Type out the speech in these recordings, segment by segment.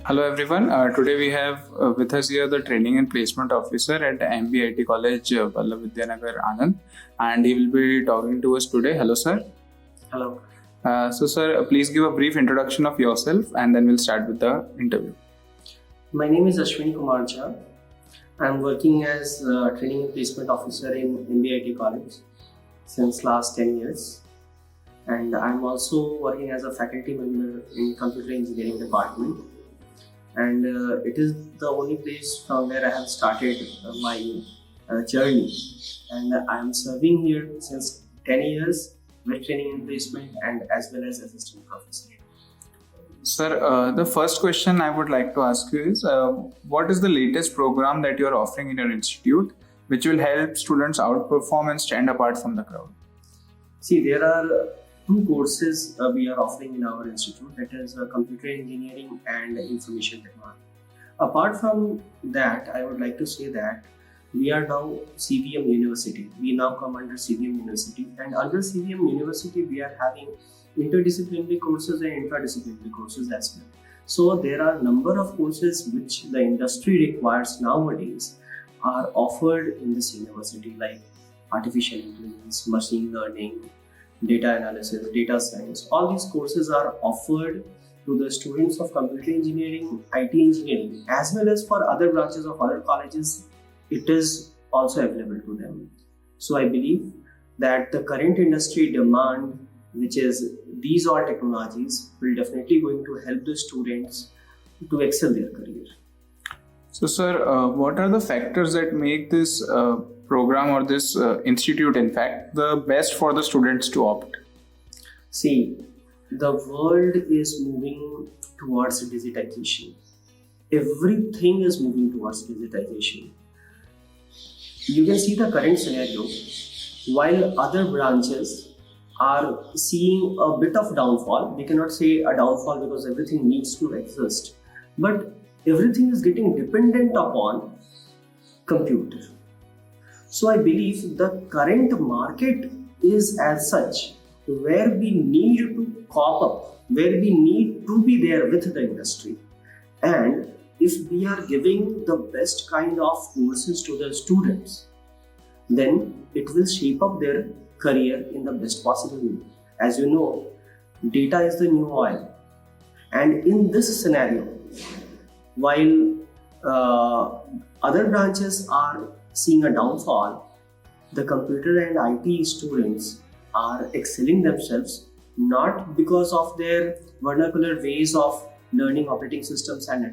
Hello everyone. Today we have with us here the Training and Placement Officer at MBIT College, Vallabh Vidyanagar, Anand, and he will be talking to us today. Hello, sir. Hello. Sir, please give a brief introduction of yourself, and then we'll start with the interview. My name is Ashwini Kumar Jha. I'm working as Training and Placement Officer in MBIT College since last 10 years. And I'm also working as a faculty member in Computer Engineering Department. And it is the only place from where I have started my journey. And I'm serving here since 10 years with Training and Placement and as well as Assistant Professor. Sir, the first question I would like to ask you is, what is the latest program that you are offering in your institute which will help students outperform and stand apart from the crowd? See, there are two courses we are offering in our institute, that is Computer Engineering and Information Technology. Apart from that, I would like to say that we are now CVM University. We now come under CVM University, and under CVM University we are having interdisciplinary courses and intradisciplinary courses as well. So there are a number of courses which the industry requires nowadays are offered in this university, like artificial intelligence, machine learning, data analysis, data science. All these courses are offered to the students of computer engineering, IT engineering, as well as for other branches of other colleges. It is also available to them. So I believe that the current industry demand, which is these all technologies, will definitely going to help the students to excel their career. So, sir, what are the factors that make this program or this institute, in fact, the best for the students to opt? See, the world is moving towards digitization. Everything is moving towards digitization. You can see the current scenario. While other branches are seeing a bit of downfall, we cannot say a downfall because everything needs to exist, but everything is getting dependent upon computer. So I believe the current market is as such where we need to cop up, where we need to be there with the industry. And if we are giving the best kind of courses to the students, then it will shape up their career in the best possible way. As you know, data is the new oil. And in this scenario, while other branches are seeing a downfall, the computer and IT students are excelling themselves, not because of their vernacular ways of learning operating systems and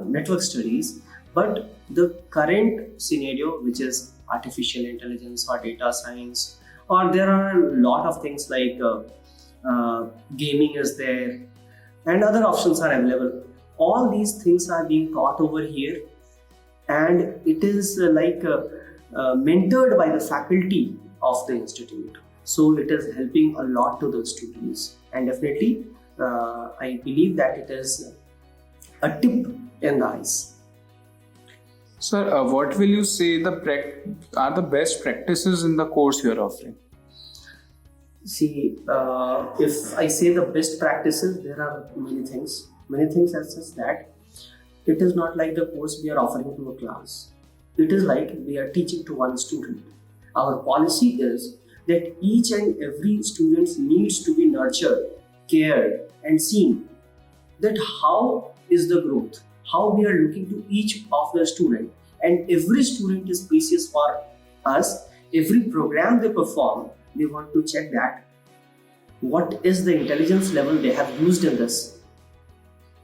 network studies, but the current scenario, which is artificial intelligence or data science, or there are a lot of things like gaming is there, and other options are available. All these things are being taught over here, and it is mentored by the faculty of the institute. So it is helping a lot to the students, and definitely I believe that it is a tip in the eyes. Sir, what will you say are the best practices in the course you are offering? See, if I say the best practices, there are many things as such that it is not like the course we are offering to a class. It is like we are teaching to one student. Our policy is that each and every student needs to be nurtured, cared, and seen. That how is the growth, how we are looking to each of the student, and every student is precious for us. Every program they perform, we want to check that what is the intelligence level they have used in this,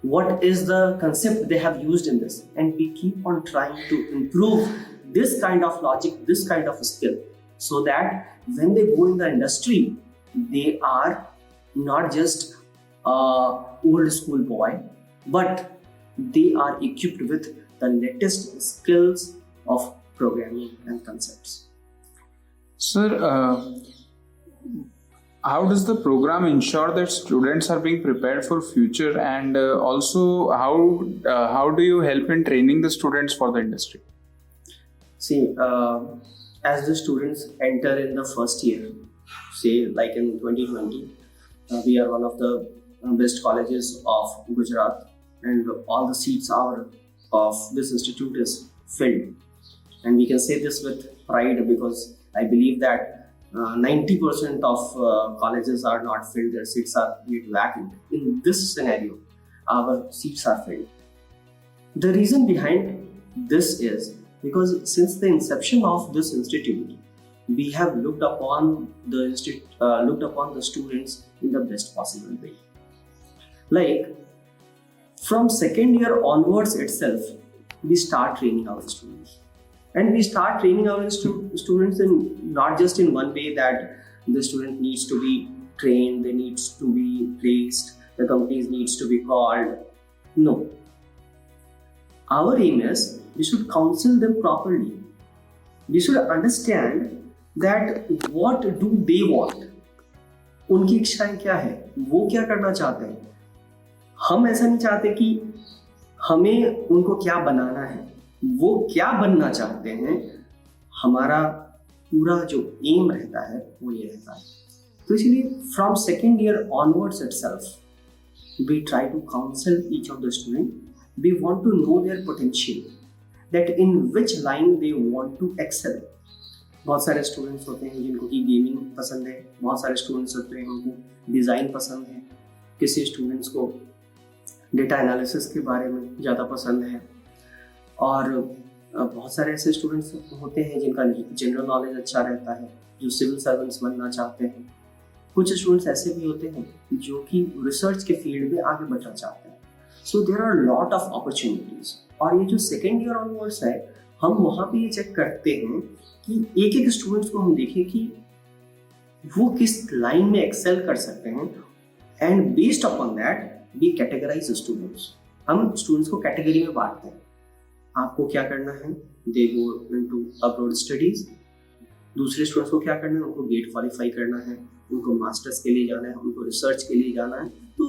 what is the concept they have used in this, and we keep on trying to improve this kind of logic, this kind of skill, so that when they go in the industry, they are not just old school boy, but they are equipped with the latest skills of programming and concepts. Sir, how does the program ensure that students are being prepared for future, and also how do you help in training the students for the industry? See, as the students enter in the first year, say like in 2020, we are one of the best colleges of Gujarat, and all the seats are of this institute is filled. And we can say this with pride because I believe that 90% of colleges are not filled, their seats are yet vacant. In this scenario, our seats are filled. The reason behind this is because since the inception of this institute, we have looked upon the students in the best possible way. Like from second year onwards itself, we start training our students, and we start training our students in not just in one way that the student needs to be trained, they needs to be placed, the companies needs to be called. No, our aim is we should counsel them properly. We should understand that what do they want, उनकी इच्छाएं क्या है, वो क्या करना चाहते हैं. हम ऐसा नहीं चाहते कि हमें उनको क्या बनाना है, वो क्या बनना चाहते हैं. हमारा पूरा जो एम रहता है वो ये रहता है. तो इसलिए from second year onwards itself we try to counsel each of the student. We want to know their potential, that in which line they want to excel. बहुत सारे स्टूडेंट्स होते हैं जिनको कि गेमिंग पसंद है, बहुत सारे स्टूडेंट्स होते हैं उनको डिज़ाइन पसंद है, किसी स्टूडेंट्स को डेटा एनालिसिस के बारे में ज़्यादा पसंद है, और बहुत सारे ऐसे स्टूडेंट्स होते हैं जिनका जनरल नॉलेज अच्छा रहता है, जो सिविल सर्वेंट्स बनना चाहते हैं. कुछ स्टूडेंट्स ऐसे भी होते हैं जो कि रिसर्च के फील्ड में आगे बढ़ना चाहते हैं. So there are lot of opportunities. और ये जो सेकेंड ईयर ऑनवर्ड्स है, हम वहाँ पे ये चेक करते हैं कि एक एक स्टूडेंट्स को हम देखें कि वो किस लाइन में एक्सेल कर सकते हैं, and based upon that we categorize students. हम स्टूडेंट्स को कैटेगरी में बांटते हैं. आपको क्या करना है, they go into abroad studies. दूसरे स्टूडेंट्स को क्या करना है, उनको गेट क्वालिफाई करना है, उनको मास्टर्स के लिए जाना है, उनको रिसर्च के लिए जाना है. तो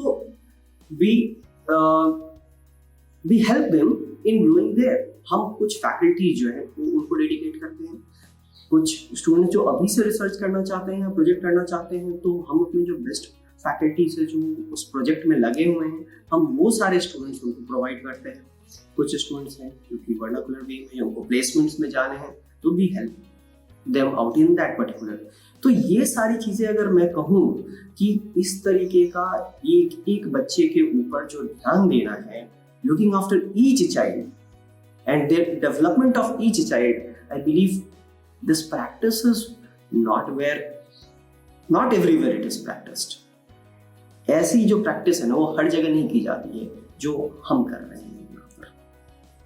we help them in growing there. हम कुछ फैकल्टीज जो है उनको डेडिकेट करते हैं. कुछ स्टूडेंट जो अभी से रिसर्च करना चाहते हैं या प्रोजेक्ट करना चाहते हैं, तो हम अपने जो बेस्ट फैकल्टीज है जो उस प्रोजेक्ट में लगे हुए हैं, हम वो सारे स्टूडेंट्स उनको प्रोवाइड करते हैं. कुछ स्टूडेंट्स हैं जो कि वर्नाकुलर वे में उनको प्लेसमेंट्स में जाने हैं, तो we help them out in that particular. तो ये सारी चीज़ें अगर मैं कहूँ कि इस तरीके का एक एक बच्चे के ऊपर जो ध्यान देना है, looking after each child and the development of each child, I believe this practice is not everywhere it is practiced. ऐसी जो practice है ना, वो हर जगह नहीं की जाती है जो हम कर रहे हैं यहाँ पर.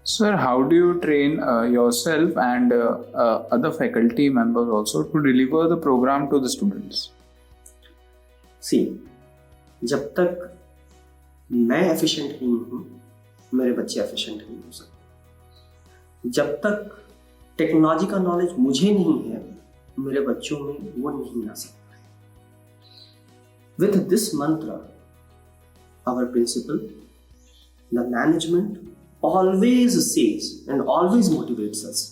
Sir, how do you train yourself and other faculty members also to deliver the program to the students? See, जब तक मैं efficient नहीं हूँ, मेरे बच्चे efficient नहीं हो सकते. जब तक टेक्नोलॉजी का नॉलेज मुझे नहीं है, मेरे बच्चों में वो नहीं आ सकता है. With this mantra, our principal, the management always says and always motivates us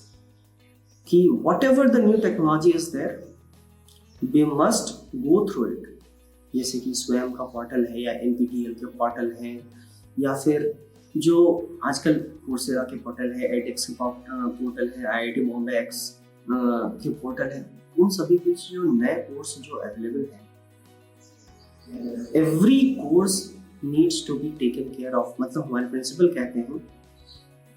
कि whatever the new technology is there, we must go through it. जैसे कि स्वयं का पोर्टल है, या NPTEL के पोर्टल है, या फिर जो आजकल कोर्सेरा के पोर्टल है, एडेक्स के पोर्टल है, IIT बॉम्बे एक्स के पोर्टल है, उन सभी कुछ जो नए कोर्स जो अवेलेबल है, every course needs to be taken care of. मतलब हमारे प्रिंसिपल कहते हैं,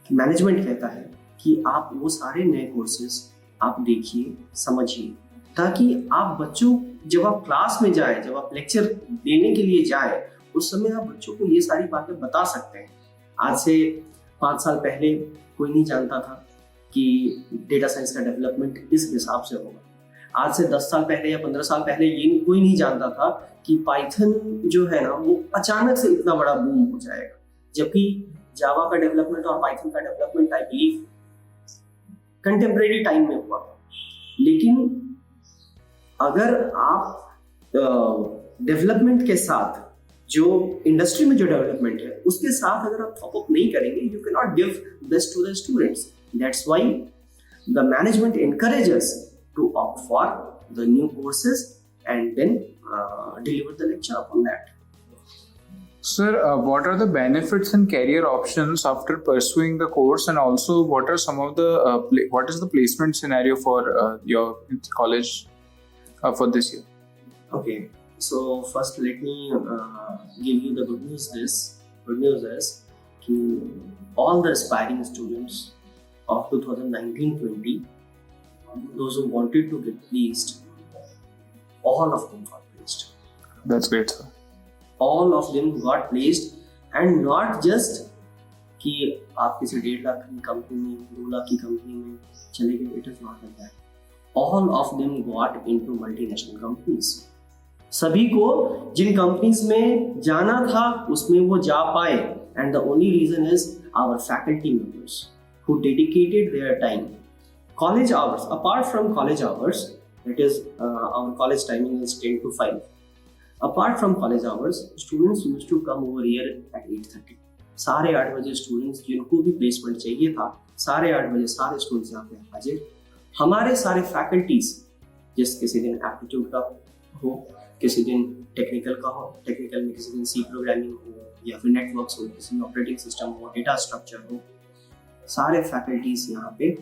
मैनेजमेंट कहता है कि आप वो सारे नए कोर्सेज आप देखिए, समझिए, ताकि आप बच्चों जब आप क्लास में जाए, जब आप लेक्चर देने के लिए जाए, उस समय आप बच्चों को ये सारी बातें बता सकते हैं. आज से 5 साल पहले कोई नहीं जानता था कि डेटा साइंस का डेवलपमेंट इस हिसाब से होगा. आज से 10 साल पहले या 15 साल पहले ये कोई नहीं जानता था कि पाइथन जो है ना, वो अचानक से इतना बड़ा बूम हो जाएगा. जबकि जावा का डेवलपमेंट और पाइथन का development I believe contemporary time में हुआ था. लेकिन अगर आप डेवलपमेंट के साथ, जो इंडस्ट्री में जो डेवलपमेंट है उसके साथ अगर आप टॉप अप नहीं करेंगे, you can not give best to the students. That's why the management encourages to opt for the new courses and then deliver the lecture upon that. Sir, what are the benefits and career options after pursuing the course, and also what are some of the what is the placement scenario for your college for this year? Okay, so first let me give you the good news. Good news is that all the aspiring students of 2019-20, those who wanted to get placed, all of them got placed. That's great, sir. All of them got placed, and not just कि आप किसी 1.5 लाख की company में 2 लाख की company में चले गए. It is not like that. All of them got into multinational companies. सभी को जिन कंपनीज में जाना था उसमें वो जा पाए, and the only reason is our faculty members who dedicated their time. College hours, apart from college hours, it is our college timing is 10 to 5. Apart from college hours, students used to come over here at 8:30. 8:30 बजे students जिनको भी placement चाहिए था 8:30 बजे सारे students यहाँ पे हाजिर. हमारे सारे फैकल्टीज, जिस किसी दिन एप्टीट्यूड का हो, किसी दिन टेक्निकल का हो, टेक्निकल में किसी दिन सी प्रोग्रामिंग हो, या फिर नेटवर्क्स हो, किसी में ऑपरेटिंग सिस्टम हो, डेटा स्ट्रक्चर हो, सारे फैकल्टीज यहाँ पे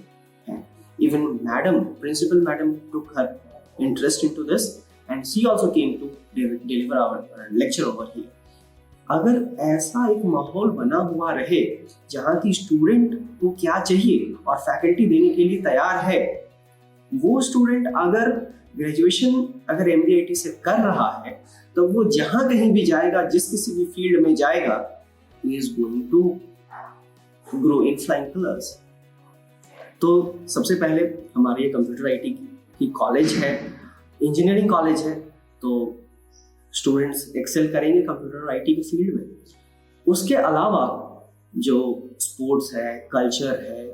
हैं. Even madam, principal madam took her interest into this and she also came to deliver our lecture over here. अगर ऐसा एक माहौल बना हुआ रहे जहाँ की स्टूडेंट को क्या चाहिए और फैकल्टी देने के लिए तैयार है, वो स्टूडेंट अगर ग्रेजुएशन अगर MBIT से कर रहा है तो वो जहाँ कहीं भी जाएगा, जिस किसी भी फील्ड में जाएगा, he is going to grow in flying colors. तो सबसे पहले हमारे ये कंप्यूटर IT की कॉलेज है, इंजीनियरिंग कॉलेज है, तो स्टूडेंट्स एक्सेल करेंगे कंप्यूटर और IT की फील्ड में. उसके अलावा जो स्पोर्ट्स है, कल्चर है,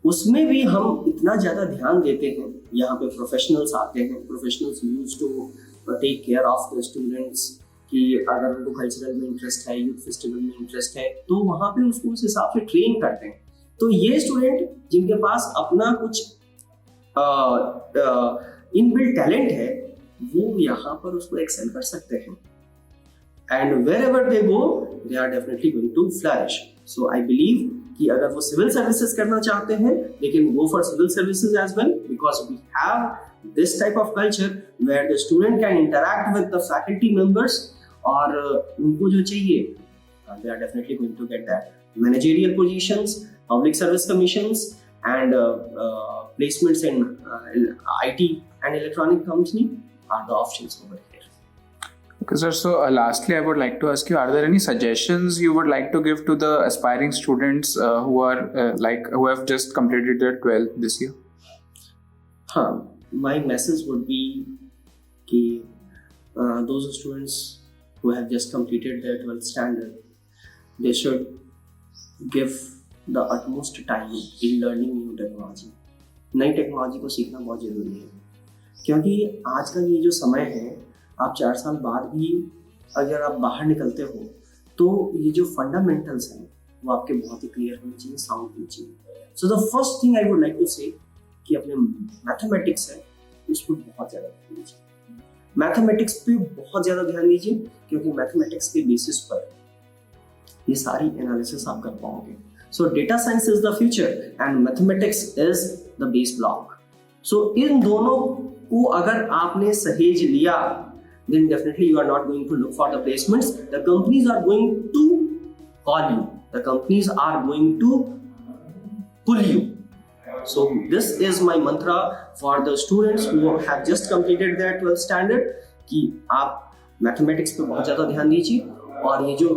उसमें भी हम इतना ज़्यादा ध्यान देते हैं. यहाँ पे प्रोफेशनल्स आते हैं, professionals use to take care of the students कि अगर उनको कल्चरल में इंटरेस्ट है, यूथ फेस्टिवल में इंटरेस्ट है, तो वहाँ पे उसको उस हिसाब से ट्रेन करते हैं. तो ये स्टूडेंट जिनके पास अपना कुछ इनबिल्ट टैलेंट है, वो यहाँ पर उसको एक्सेल कर सकते हैं. And wherever they go, they are definitely going to flourish. So I believe कि अगर वो सिविल सर्विसेज करना चाहते हैं, they can go for civil services as well, because we have this type of culture where the student can interact with the faculty members, और उनको जो चाहिए they are definitely going to get that. Managerial positions, public service commissions, and placements in IT and electronic company are the options over here. Okay, sir. So, lastly, I would like to ask you: are there any suggestions you would like to give to the aspiring students who are who have just completed their 12th this year? My message would be कि those students who have just completed their 12th standard, they should give the utmost time in learning new technology. नई technology को सीखना बहुत जरूरी है, क्योंकि आज का ये जो समय है, आप 4 साल बाद भी अगर आप बाहर निकलते हो तो ये जो फंडामेंटल्स हैं वो आपके बहुत ही क्लियर होने चाहिए, साउंड होने चाहिए. So the first thing I would like to say कि अपने मैथमेटिक्स है उस पर बहुत ज़्यादा ध्यान दीजिए. मैथमेटिक्स पे बहुत ज़्यादा ध्यान दीजिए, क्योंकि मैथमेटिक्स के बेसिस पर ये सारी एनालिसिस आप कर पाओगे. So data science is the future and mathematics is the base block. So इन दोनों को अगर आपने सहेज लिया, then definitely you are not going to look for the placements. The companies are going to call you. The companies are going to pull you. So this is my mantra for the students who have just completed their 12th standard कि आप mathematics पे बहुत ज़्यादा ध्यान दीजिए, और ये जो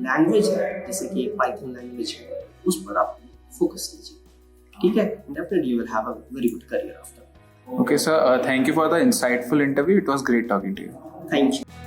language है, जैसे कि एक Python language है, उस पर आप focus कीजिए. ठीक है? Definitely you will have a very good career after. Okay, sir. Thank you for the insightful interview. It was great talking to you. Thank you.